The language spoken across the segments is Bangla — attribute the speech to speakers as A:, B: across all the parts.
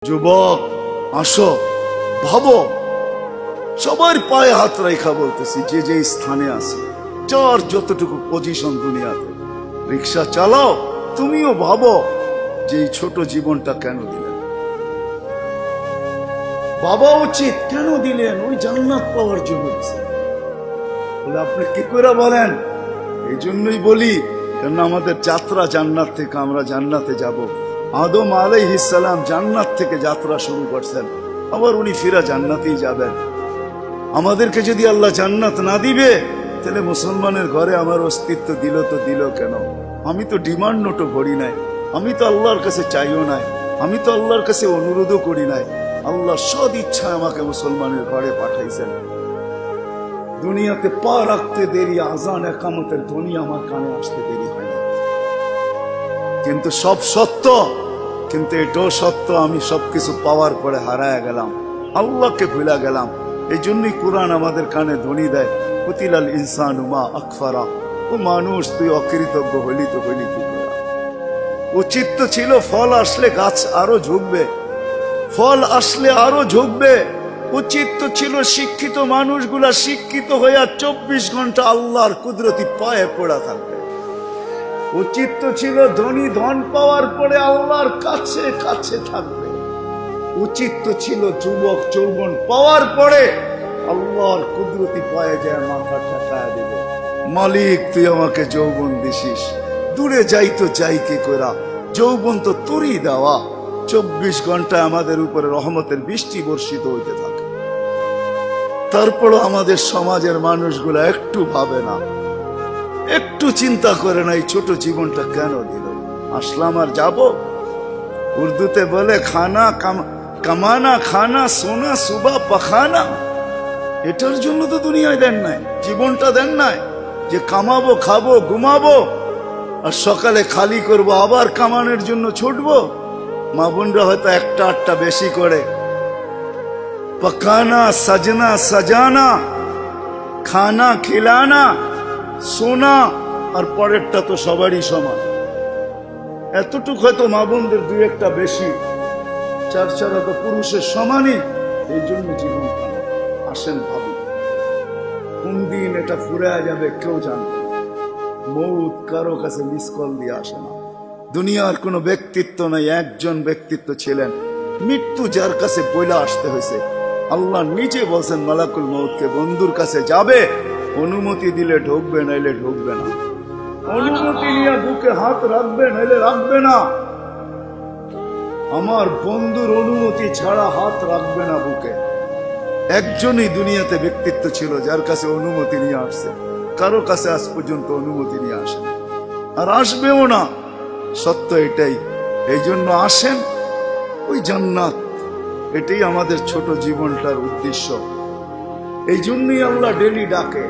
A: যুবক আসো, ভাবো, সবার পায়ে হাত রেখা বলতেছি, যে যে স্থানে আছে, যার যতটুকু পজিশন দুনিয়াতে, রিক্সা চালাও, তুমিও ভাবো যে এই ছোট জীবনটা কেন দিলেন। বাবা উচিত কেন দিলেন? ওই জান্নাত পাওয়ার জন্য দিলেন। বলে আপনি কি করে বলেন? এই জন্যই বলি, কেন আমাদের যাত্রা জান্নাত থেকে, আমরা জান্নাতে যাব। আদম আলাইহিস সালাম জান্নাত থেকে যাত্রা শুরু করছেন, আবার উনি ফিরা জান্নাতেই যাবেন। আমাদেরকে যদি আল্লাহ জান্নাত না দিবে, তাহলে মুসলমানের ঘরে আমার অস্তিত্ব দিল তো দিল কেন? আমি তো ডিমান্ড নোটও করি নাই, আমি তো আল্লাহর কাছে চাইও নাই, আমি তো আল্লাহর কাছে অনুরোধও করি নাই। আল্লাহ সদ ইচ্ছায় আমাকে মুসলমানের ঘরে পাঠাইছেন। দুনিয়াতে পা রাখতে দেরি, আজান একামতের ধ্বনি আমার কানে আসতে দেরি হয় না। কিন্তু সব সত্য, কিন্তু এটাও সত্য, আমি সবকিছু পাওয়ার পরে হারায় গেলাম, আল্লাহকে ভুলে গেলাম। এই জন্যই কোরআন আমাদের কানে ধ্বনি দেয়, কুতিলাল ইনসানু মা আকফারা। ও মানুষ, তুই অকৃতজ্ঞ হইলি তো হইলি কি করে? উচিত তো ছিল ফল আসলে গাছ আরো ঝুঁকবে, ফল আসলে আরো ঝুঁকবে। উচিত তো ছিল শিক্ষিত মানুষগুলা শিক্ষিত হইয়া 24 ঘন্টা আল্লাহর কুদরতি পায়ে পড়া থাকবে। উচিত তো ছিল ধনী ধন পাওয়ার পরে আল্লাহর কাছে কাছে থাকবে। উচিত তো ছিল যুবক যৌবন পাওয়ার পরে আল্লাহর কুদরতি পায়ে যায় মাথা ঠেকায় দেবে, মালিক তুই আমাকে যৌবন দিছিস, দূরে যাই তো যাই কি করা, যৌবন তো তোরই দেওয়া। 24 ঘন্টা আমাদের উপরে রহমতের বৃষ্টি বর্ষিত হইতে থাকে। তারপরও আমাদের সমাজের মানুষগুলা একটু ভাবে না, একটু চিন্তা করে না এই ছোট জীবনটা কেন দিল। আসলাম আর যাব। উর্দুতে বলে খানা কামানা খানা সোনা সুবা পাখানা। এটার জন্য তো দুনিয়ায় দেন নাই, জীবনটা দেন নাই যে কামাবো, খাবো, ঘুমাবো, আর সকালে খালি করব, আবার কামানোর জন্য ছুটবো। মা বোনরা হয়তো একটা আটটা বেশি করে, পকানা সাজনা সাজানা, খানা খিলানা, সোনা, আর পরেরটা তো সবারই সমান। এতটুকু হয়তো মা বোনদের দুই একটা বেশি, চার চারা তো পুরুষের সমানই। এই জন্য জীবন আসেন ভাবি, কোন দিন এটা ফুরে যাবে কেউ জানবে না। মৌত কারো কাছে মিস কল দিয়ে আসে না। দুনিয়ার কোনো ব্যক্তিত্ব নাই, একজন ব্যক্তিত্ব ছিলেন, মৃত্যু যার কাছে বইলা আসতে হয়েছে। আল্লাহ নিজে বলছেন মালাকুল মউতকে, বন্ধুর কাছে যাবে, অনুমতি দিলে ঢুকবে, নাইলে ঢুকবে না। অনুমতি নিয়ে বুকে হাত রাখবে, নাইলে রাখবে না। আমার বন্ধুর অনুমতি ছাড়া হাত রাখবে না বুকে। একজনই দুনিয়াতে ব্যক্তিত্ব ছিল যার কাছে অনুমতি নিয়ে আসছে, কারো কাছে আজ পর্যন্ত অনুমতি নিয়ে আসে আর আসবেও না। সত্য এটাই। এই জন্য আসেন, ওই জান্নাত, এটাই আমাদের ছোট জীবনটার উদ্দেশ্য। এই জন্যই আল্লাহ ডেলি ডাকে,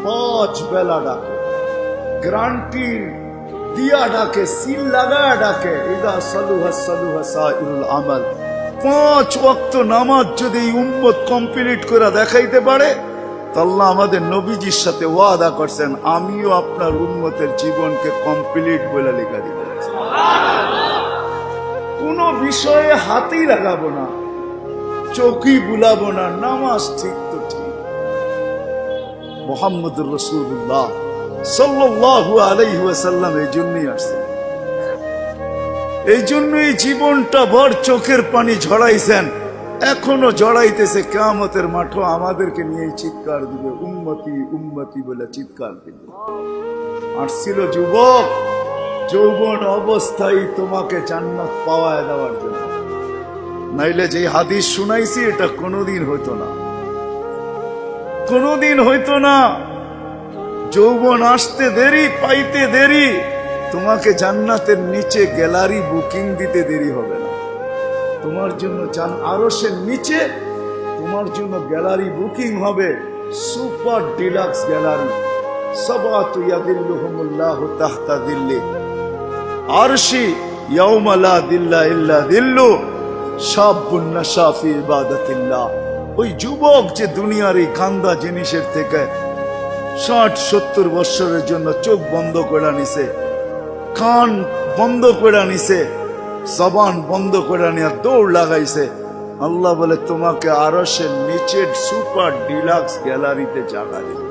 A: 5 বেলা ডাকে, গ্যারান্টি দিয়া ডাকে, সিল লাগায় ডাকে। ইদা সালুহা সালুহা সাইরুল আমাল। 5 ওয়াক্ত নামাজ যদি এই উম্মত কমপ্লিট করে দেখাইতে পারে, আল্লাহ আমাদের নবীজির সাথে ওয়াদা করছেন, আমিও আপনার উম্মতের জীবনকে কমপ্লিট বলে লেখা দিব। কোন বিষয়ে হাতই লাগাবো না, চোখই বুলাবো না, নামাজ ঠিক তো ঠিক। মুহাম্মদুর রাসূলুল্লাহ সাল্লাল্লাহু আলাইহি ওয়াসাল্লাম এই জন্যই আসছেন, এই জন্যই জীবনটা ভর চোখের পানি ঝরাইছেন, এখনো জড়াইতেছে। কিয়ামতের মাঠে আমাদেরকে নিয়ে চিৎকার দিবে, উম্মতি উম্মতি বলে চিৎকার দিবে। আসছিল যুবক যৌবন অবস্থায় তোমাকে জান্নাত পাওয়ায় দেওয়ার জন্য, নাইলে যে হাদিস শুনাইছি এটা কোনোদিন হইতো না, কোনোদিন হইতো না। যৌবন আসতে দেরি, পাইতে দেরি, তোমাকে জান্নাতের নিচে গ্যালারি বুকিং দিতে দেরি হবে না। তোমার জন্য আরশের নিচে তোমার জন্য গ্যালারি বুকিং হবে, সুপার ডিলাক্স গ্যালারি। সাবাতু ইয়াদিল্লুহুমুল্লাহু তাহতা দিল্লি আরশি ইয়াউমা লা দিল্লা ইল্লা দিল্লু শাবুন নাশা ফি ইবাদাতিল্লাহ। ওই যুবক যে দুনিয়ার এই গান্দা জিনিসের থেকে 60-70 বছরের জন্য চোখ বন্ধ করে নিছে, কান বন্ধ করে নিছে, জবান বন্ধ করে নিয়ে দৌড় লাগাইছে। আল্লাহ বলে তোমাকে আরশের নিচের সুপার ডিলাক্স গ্যালারিতে জায়গা দিবে,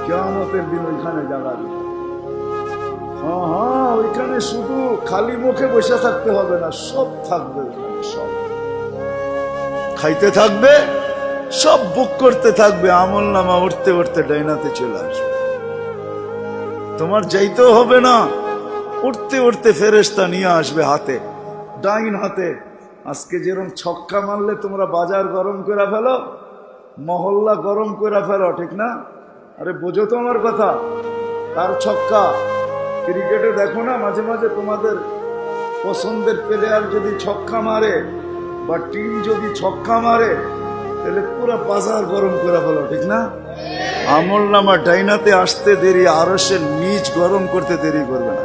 A: কিয়ামতের দিন ওইখানে জায়গা দিবে। হ্যাঁ, ওইখানে শুধু খালি মুখে বসে থাকতে হবে না, সব থাকবে ওইখানে, সব খাইতে থাকবে, সব বুক করতে থাকবে। আমল নামা উঠতে উঠতে ডাইনাতে চলে আসবে, তোমার যাইতেও হবে না, উঠতে উঠতে ফেরেশতা নিয়ে আসবে হাতে, ডাইন হাতে। আজকে যেরকম ছক্কা মারলে তোমরা বাজার গরম করে ফেলো, মহল্লা গরম করে ফেলো, ঠিক না? আরে বোঝো তো আমার কথা। তার ছক্কা ক্রিকেটে দেখো না, মাঝে মাঝে তোমাদের পছন্দের প্লেয়ার যদি ছক্কা মারে বা টিম যদি ছক্কা মারে, তাহলে পুরো বাজার গরম করে ফেলো, ঠিক না? আমল নামা ডাইনাতে আসতে দেরি, আরশের নিচ গরম করতে দেরি করবে না।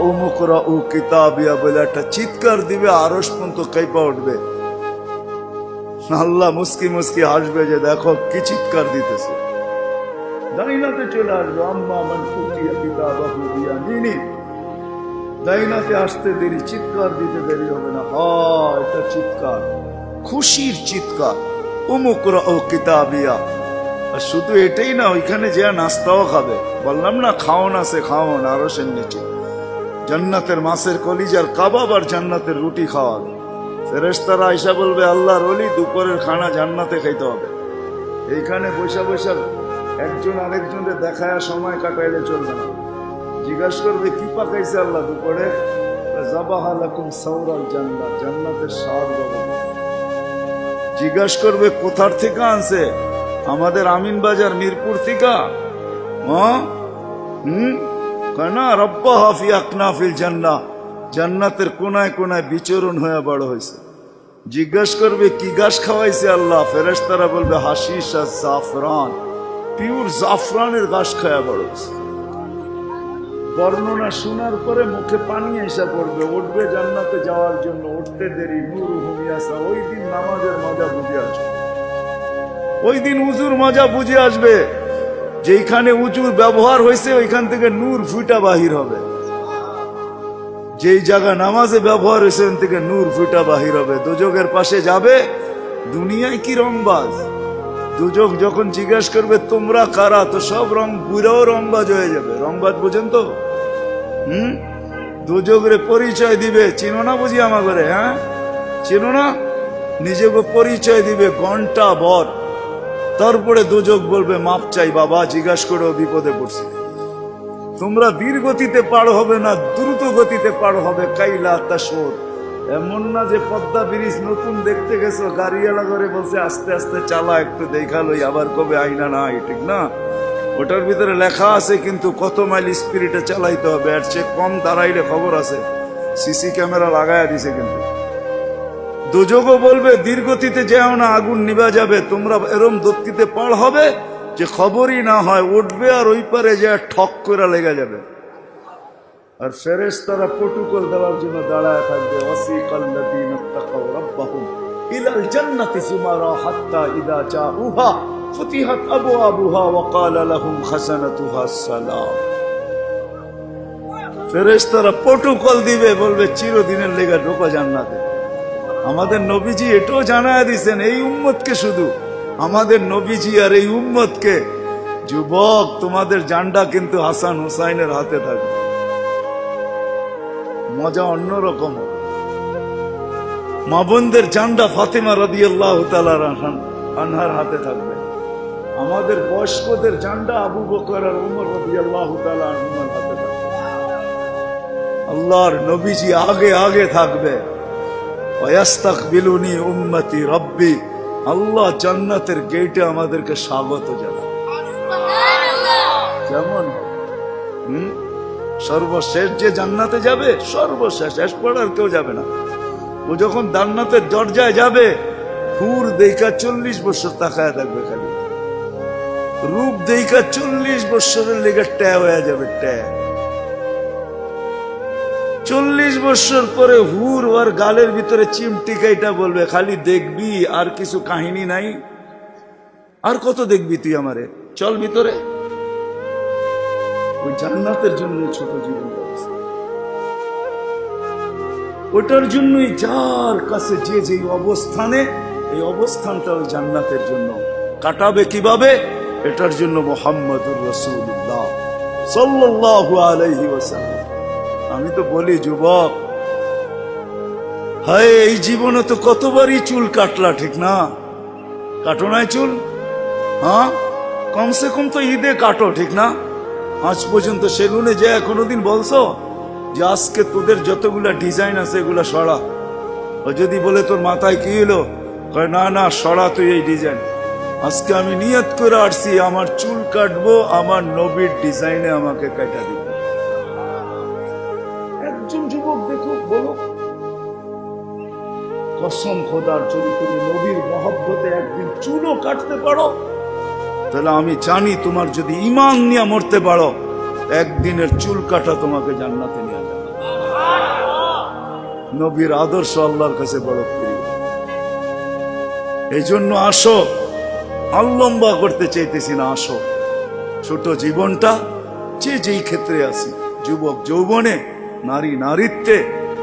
A: উমুকরা উ কিতাবিয়া বলে একটা চিৎকার দিবে, আরশ পর্যন্ত কাইপা উঠবে। আল্লাহ মুস্কি মুস্কি হাসবে যে দেখো কি চিৎকার দিতেছে। ডাইনাতে চলে আসবে, আম্মা মান উতিয়া কিতাবাহু বিয়ামিনি। ডাইনাতে আসতে দেরি, চিৎকার দিতে দেরি হবে না। এটা চিৎকার, খুশির চিৎকার। উমুকরা ও কিতাবিয়া। আর শুধু এটাই না, ওইখানে যে নাস্তাও খাবে। বললাম না খাওন আছে, খাওন আরশের নিচে। জান্নাতের মাছের কলিজার কাবাব আর জান্নাতের রুটি খাওয়াবে। ফেরেশতারা আয়েশা বলবে আল্লাহর ওলি দুপুরের খানা জান্নাতে খাইতে হবে। এইখানে বৈশা বৈশা একজন আরেকজনের দেখায় সময় কাটাইলে চলবে না। জিজ্ঞাসা করবে কি পাকাইছে আল্লাহ দুপুরে? যাবাহা লাকুম সাওরাল জান্নাত, জান্নাতের ষাঁড় জবাই। জিজ্ঞাসা করবে কোথার থেকে আনছে? আমাদের আমিন বাজার মিরপুর থেকে। কেনা রব্বা হাফি আকনাফিল জান্নাহ, জান্নাতের কোনায় কোনায় বিচরণ হয়ে বড় হয়েছে। জিজ্ঞাসা করবে কি গাছ খাওয়াইছে আল্লাহ? ফেরেশতারা বলবে হাশিশ আর জাফরান, পিওর জাফরানের গাছ খাওয়া বড় হয়েছে। বর্ণনা শোনার পরে মুখে পানি এসে পড়বে, উঠবে জান্নাতে যাওয়ার জন্য। উঠতে দেরি, নূর হুমিয়াসা। ওই দিন নামাজের মজা বুঝে আসবে, ওই দিন উজুর মজা বুঝে আসবে। যেখানে উজুর ব্যবহার হয়েছে ওইখান থেকে নূর ফুটা বাহির হবে। যেই জায়গা নামাজে ব্যবহার হয়েছে ওখান থেকে নূর ফুটা বাহির হবে। দুজকের পাশে যাবে, দুনিয়ায় কি রংবাজ। দুজক যখন জিজ্ঞাসা করবে তোমরা কারা, তো সব রং বুড়াও রংবাজ হয়ে যাবে। রংবাজ বুঝেন তো? দুজকরে পরিচয় দিবে, চিনো না বুঝি আমাকে? হ্যাঁ চিনো না? নিজেকে পরিচয় দিবে ঘন্টা ভর। তারপরে দুজক বলবে মাপ চাই বাবা, জিজ্ঞাসা করেও বিপদে পড়ছি। তোমরা ধীর গতিতে পার হবে না, দ্রুত গতিতে পার হবে। কাইলা তাসর, এমন না যে পদ্মা ব্রিজ নতুন দেখতে গেছো, গাড়িওয়ালা করে বলছে আস্তে আস্তে চালা, একটু দেখালোই, আবার কবে আইনা নাই, ঠিক না? ওটার ভিতরে লেখা আছে কিন্তু কত মাইল স্পিরিটে চালাইতে হবে। এর চেয়ে কম দাঁড়াইলে খবর আছে, সিসি ক্যামেরা লাগাইয়া দিছে। কিন্তু দুজকও বলবে দীর্ঘতিতে যেও না, আগুন নিভা যাবে। তোমরা এরম গতিতে পার হবে যে খবরই না হয়, উঠবে আর ওই পারে যে ঠক করে লেগে যাবে। আর ফেরেশতারা প্রটোকল দেওয়ার জন্য দাঁড়ায় থাকবে। ওয়াসিকাল্লাযীনা তাকাউ রাব্বাহুম ইলাল জান্নাতি যুমারা হাত্তা ইযা জাউহা ফুতিহাত আবওয়াবুহা ওয়া ক্বালা লাহুম খাযানাতুহা আসসালাম। ফেরেশতারা প্রটোকল দিবে, বলবে চিরদিনের লেগে ঢোকা জান্নাতে। আমাদের নবীজি এটাও জানায় দিয়েছেন এই উম্মতকে, শুধু আমাদের নবীজি আর এই উম্মতকে, যুবক তোমাদের জান্ডা কিন্তু হাসান হুসাইনের হাতে থাকবে। মজা অন্যরকম। মা বোনদের জান্ডা ফাতেমা রাদিয়াল্লাহু তাআলা আনহার হাতে থাকবে। আমাদের বয়স্কদের জান্ডা আবু বকর আর উমর রাদিয়াল্লাহু তাআলা আনহুর হাতে থাকবে। আল্লাহর নবীজি আগে আগে থাকবে। ওয়াস্তাকবিলুনি উম্মতি রব্বি, আল্লাহ জান্নাতের গেটে আমাদেরকে স্বাগত জানাবে। কেমন সর্বশেষ যে জান্নাতে যাবে, সর্বশেষ, শেষ পড়ার কেউ যাবে না। ও যখন জান্নাতের দরজায় যাবে, হুর দেখা 40 বছর তাকায় থাকবে, খালি রূপ দেখা 40 বছরের লেগে ট্যা হয়ে যাবে। ট্যা 40 বছর পরে হুর ওর গালের ভিতরে চিমটি কাইটা বলবে খালি দেখবি, আর কিছু কাহিনী নাই, আর কত দেখবি তুই আমারে, চল ভিতরে। ওই জান্নাতের জন্য ছোট জীবন ব্যবস্থা। ওটার জন্যই যার কাছে যে যে অবস্থানে, এই অবস্থানটা ওই জান্নাতের জন্য কাটাবে কিভাবে, এটার জন্য মুহাম্মদুর রাসূলুল্লাহ সাল্লাল্লাহু আলাইহি ওয়াসাল্লাম। আমি তো বলি যুবক, হায় এই জীবনে তো কতবারই চুল কাটলা, ঠিক না? কাটো নাই চুল? হ্যাঁ, কমসে কম তো ঈদে কাটো, ঠিক না? আজ পর্যন্ত সেলুনে যে কোনোদিন বলছো যে আজকে তোদের যতগুলা ডিজাইন আছে এগুলা সরা? ও যদি বলে তোর মাথায় কি এলো, কয় না না সরা তুই এই ডিজাইন। আজকে আমি নিয়ত করে আসছি আমার চুল কাটবো আমার নবীর ডিজাইনে, আমাকে কাটা দিব। একজন যুবক দেখো, বলো কসম খোদার, যদি তুমি নবীর মহব্বতে একদিন চুলও কাটতে পারো, তাহলে আমি জানি তোমার যদি ঈমান নিয়ে মরতে পারো, একদিনের চুল কাটা তোমাকে জান্নাতে নিয়ে যাবে। নবীর আদর্শ আল্লাহর কাছে বড় প্রিয়। এই জন্য আসো, লম্বা করতে চাইতেছি না, আসো ছোট জীবনটা যে যেই ক্ষেত্রে আছি, যুবক যৌবনে, নারী নারীত্বে,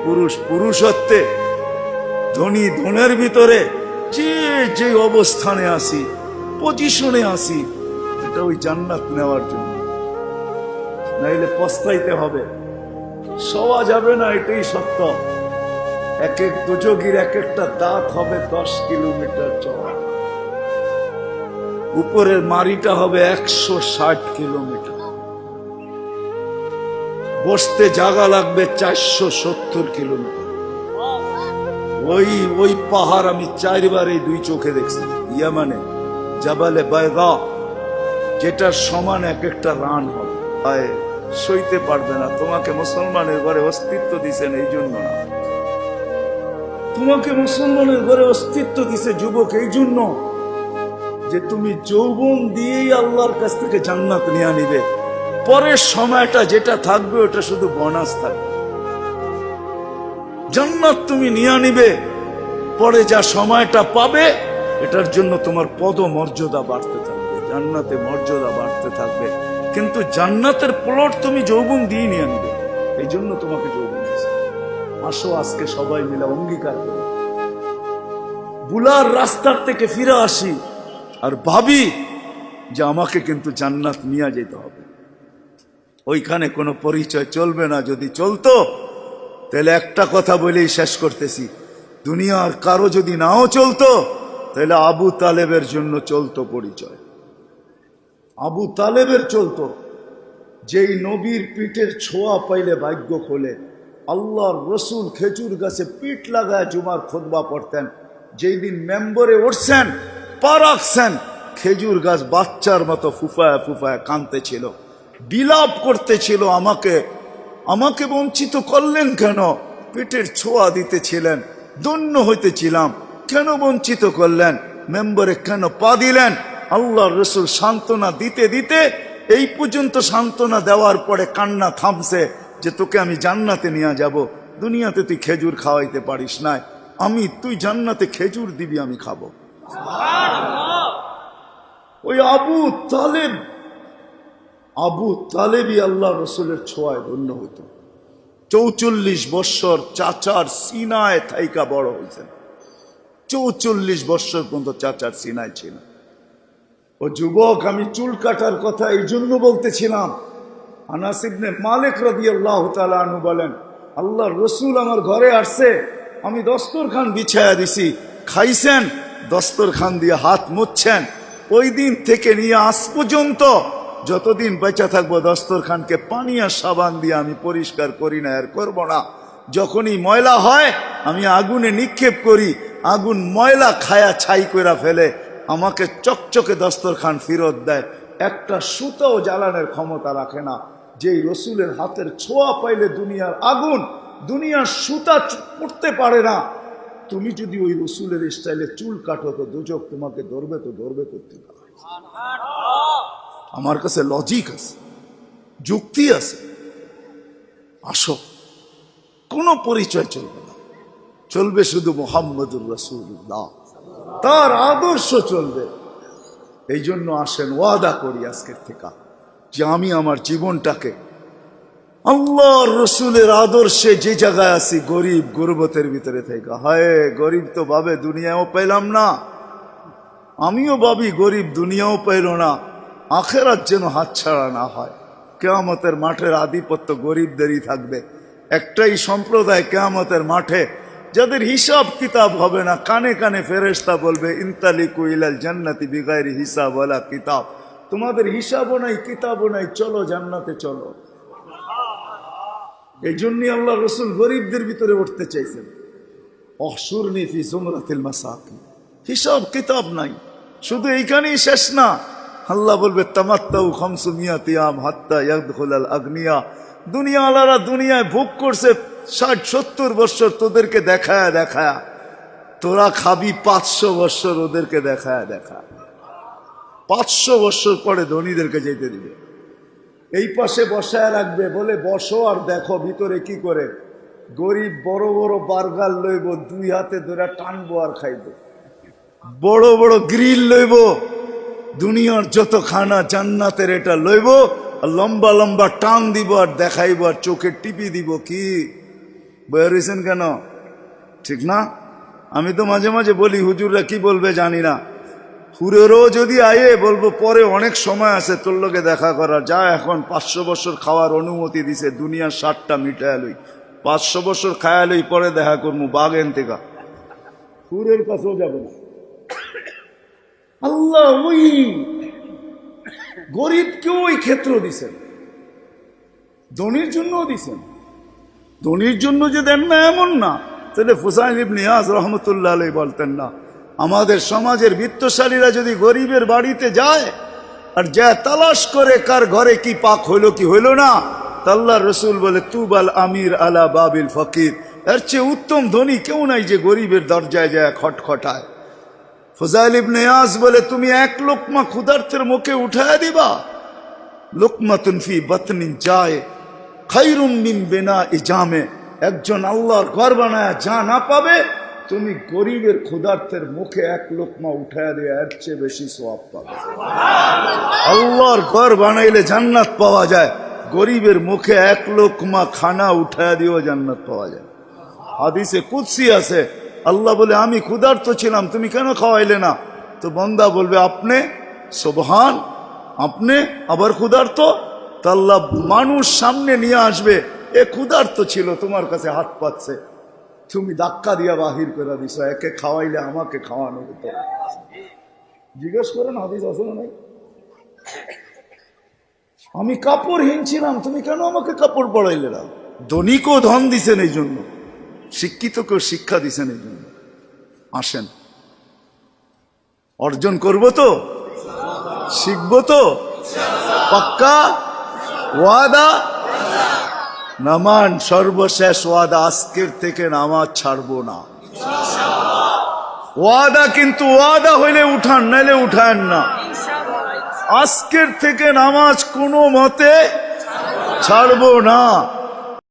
A: পুরুষ পুরুষত্বে, ধনী ধনের ভিতরে যে যে অবস্থানে আসি, পজিশনে আসি, এটা ওই জান্নাত নেওয়ার জন্য। নাইলে পস্তাইতে হবে, সওয়া যাবে না, এটাই সত্য। এক এক দুযোগীর এক একটা দাঁত হবে 10 কিলোমিটার চওড়া, উপরের মারিটা হবে 160 কিলোমিটার, বসতে জায়গা লাগবে 470 কিলোমিটার। ওই পাহাড় আমি 4 বার এই 2 চোখে দেখছি, ইয়ামানে জাবালে বায়দা, যেটার সমান এক একটা রান হবে। সইতে পারবে না। তোমাকে মুসলমানের ঘরে অস্তিত্ব দিছেন এই জন্য না, তোমাকে মুসলমানের ঘরে অস্তিত্ব দিছে যুবক এই জন্য যে তুমি যৌবন দিয়েই আল্লাহর কাছ থেকে জান্নাত নিয়ে নিবে। পরের সময়টা যেটা থাকবে ওটা শুধু বোনাস থাকবে। জান্নাত তুমি নিয়ে নিবে, পরে যা সময়টা পাবে এটার জন্য তোমার পদ মর্যাদা বাড়তে থাকবে, জান্নাতে মর্যাদা বাড়তে থাকবে। কিন্তু জান্নাতের প্লট তুমি যৌবন দিয়ে নিয়ে নিবে, এই জন্য তোমাকে যৌবন দিয়েছে। আসো আজকে সবাই মিলে অঙ্গীকার করে বুলার রাস্তার থেকে ফিরে আসি আর ভাবি যে আমাকে কিন্তু জান্নাত নিয়ে যেতে হবে। ওইখানে কোনো পরিচয় চলবে না। যদি চলতো তাহলে একটা কথা বলেই শেষ করতেছি, দুনিয়ার কারো যদি নাও চলতো তাহলে আবু তালেবের জন্য চলতো পরিচয়। আবু তালেবের চলতো, যেই নবীর পিঠের ছোঁয়া পাইলে ভাগ্য খোলে। আল্লাহর রসুল খেজুর গাছে পিঠ লাগায় জুমার খুতবা পড়তেন। যেই দিন মেম্বরে উঠছেন, পা রাখছেন, খেজুর গাছ বাচ্চার মতো ফুফায় ফুফায় কাঁদতেছিল, বিলাপ করতেছিল, আমাকে বঞ্চিত করলেন কেন? পেটের ছোঁয়া দিতেছিলেন, ধন্য হইতেছিলাম, কেন বঞ্চিত করলেন? মেম্বরে কেন পা দিলেন? আল্লাহর রসুল সান্ত্বনা দিতে দিতে এই পর্যন্ত সান্ত্বনা দেওয়ার পরে কান্না থামছে যে তোকে আমি জান্নাতে নিয়ে যাব। দুনিয়াতে তুই খেজুর খাওয়াইতে পারিস না, তুই জান্নাতে খেজুর দিবি, আমি খাবো। ওই আবু তালেবই আল্লাহ রসুলের ছোঁয়ায় ধন্য হইত। 44 বৎসর চাচার সিনায় থাইকা বড় হয়েছেন। 44 বৎসর পর্যন্ত চাচার সিনায় ছিল। ও যুবক, আমি চুল কাটার কথা এই জন্য বলতেছিলাম। আনাস ইবনে মালিক রাদিয়াল্লাহু তাআলা আনহু বলেন, আল্লাহর রসুল আমার ঘরে আসছে, আমি দস্তরখান বিছায়া দিছি, খাইছেন, দস্তরখান দিয়ে হাত মুছছেন। ওই দিন থেকে নিয়ে আজ পর্যন্ত যতদিন বেঁচে থাকবো দস্তরখানকে পানি আর সাবান দিয়ে আমি পরিষ্কার করি না, আর করবো না। যখনই ময়লা হয় আমি আগুনে নিক্ষেপ করি, আগুন ময়লা খায়া ছাই করে ফেলে, আমাকে চকচকে দস্তরখান ফেরত দেয়। একটা সুতাও জ্বালানোর ক্ষমতা রাখে না। যেই রসুলের হাতের ছোঁয়া পাইলে দুনিয়ার আগুন, দুনিয়ার সুতা পড়তে পারে না। তুমি যদি ওই রসুলের স্টাইলে চুল কাটো তো দুজক তোমাকে ধরবে, তো ধরবে করতে পারে। আমার কাছে লজিক আছে, যুক্তি আছে। আসো, কোনো পরিচয় চলবে না, চলবে শুধু মুহাম্মদুর রাসূলুল্লাহ, তার আদর্শ চলবে। এই জন্য আসেন ওয়াদা করি আজকের থেকে যে আমি আমার জীবনটাকে আল্লাহর রসুলের আদর্শে যে জায়গায় আছি, গরিব গুরবতের ভিতরে থেকে, হায় গরিব তো ভাবে দুনিয়াও পেলাম না, আমিও ভাবি গরিব দুনিয়াও পেল না, আখেরাত যেন হাতছাড়া না হয়। কিয়ামতের মাঠের আধিপত্য গরিবদেরই থাকবে। একটাই সম্প্রদায় কিয়ামতের মাঠে যাদের হিসাব কিতাব হবে না, কানে কানে ফেরেশতা বলবে ইনতালিকু ইলাল জান্নাতি বিগাইরি হিসাব ওয়ালা কিতাব, তোমাদের হিসাবও নাই কিতাবও নাই, চলো জান্নাতে চলো। এই জন্যই আল্লাহ রসুল গরিবদের ভিতরে উঠতে চাইছেন, অহশুরনি ফি জুমরাতিল মাসাকিন, হিসাব কিতাব নাই। শুধু এইখানেই শেষ না, আল্লাহ বলবে তামাত্তাউ খামসুমিয়াতি আম হাত্তা ইয়াদখুলাল আগনিয়া, দুনিয়াওয়ালারা দুনিয়ায় ভোগ করছে 60-70 বছর, তোদেরকে দেখায় দেখায়, তোরা খাবি 500 বছর ওদেরকে দেখায় দেখায়। 500 বছর পরে ধনীদেরকে যেতে দিবে, এই পাশে বসায় রাখবে, বলে বসো আর দেখো ভিতরে কি করে। গরিব বড় বড় বার্গার লইব, 2 হাতে ধরে টানবো আর খাইব। বড় বড় গ্রিল লইব, দুনিয়ার যত খানা জান্নাতের এটা লইব, আর লম্বা লম্বা টান দিব আর দেখাইব আর চোখে টিপি দিব। কি বেরিয়েছেন কেন? ঠিক না? আমি তো মাঝে মাঝে বলি, হুজুররা কি বলবে জানি না, হুরেরও যদি আয়ে বলবো পরে অনেক সময় আছে তোর লোকে দেখা করার, যা এখন 500 বছর খাওয়ার অনুমতি দিছে, দুনিয়ার 60টা মিটায় লই, 500 বছর খায়া লই, পরে দেখা করবো বাগেন থেকে। হুরের কাছেও যাবে না। আল্লাহ ওই গরিবকেও ওই ক্ষেত্র দিছেন, ধনীর জন্যও দিছেন। ধনীর জন্য যে দেন না এমন না, তাহলে ফুসাইল ইবনে ইয়াজ রহমতুল্লাহ আলাইহি বলতেন না, আমাদের সমাজের বিত্তশালীরা যদি গরিবের বাড়িতে যায় আর যা তালাশ করে কার ঘরে কি পাক হইল কি হইল না, আল্লাহর রসুল বলে তুবাল আমির আলা বাবিল ফকির, এর চেয়ে উত্তম ধনী কেউ নাই যে গরিবের দরজায় যায় খটখটায়। ফুজাইল ইবনে ইয়াজ বলে তুমি 1 লোকমা ক্ষুধার্তের মুখে উঠায় দিবা, লোকমাতুন ফি বাতনিন যায় খায়রুম মিন বিনাই জামে, একজন আল্লাহর ঘর বানায় যা না পাবে, তুমি গরিবের ক্ষুধার্তের মুখে 1 লোকমা উঠায় দিয়ে এর চেয়ে বেশি সওয়াব পাবে। আল্লাহর ঘর বানাইলে জান্নাত পাওয়া যায়, গরিবের মুখে 1 লোকমা খানা উঠায় দিয়েও জান্নাত পাওয়া যায়। হাদিসে কুদসি আছে, আল্লাহ বলে আমি ক্ষুধার্ত ছিলাম, তুমি কেন খাওয়াইলে না? তো বান্দা বলবে আপনি, সুবহান, আপনি আবার ক্ষুধার্ত? তা আল্লাহ মানুষ সামনে নিয়ে আসবে, এ ক্ষুধার্ত ছিল, তোমার কাছে হাত পাচ্ছে, তুমি ধাক্কা দিয়া বাহির করে দিছো, একে খাওয়াইলে আমাকে খাওয়ানো হতো। জিজ্ঞেস করেন হাদিস আছে না নাই? আমি কাপড়হীন ছিলাম, তুমি কেন আমাকে কাপড় পরাইলে না? ধনীকেও ধন দিছেন এই জন্য, শিক্ষিতকেও শিক্ষা দিছেন এই জন্য। আসেন অর্জন করবো তো, শিখবো তো, পাক্কা ওয়াদা? নামান সর্বশেষ ওয়াদা, আজকের থেকে নামাজ ছাড়বো না। ওয়াদা, কিন্তু ওয়াদা হইলে উঠান, নাইলে উঠান না। আজকের থেকে নামাজ কোনো মতে ছাড়বো না।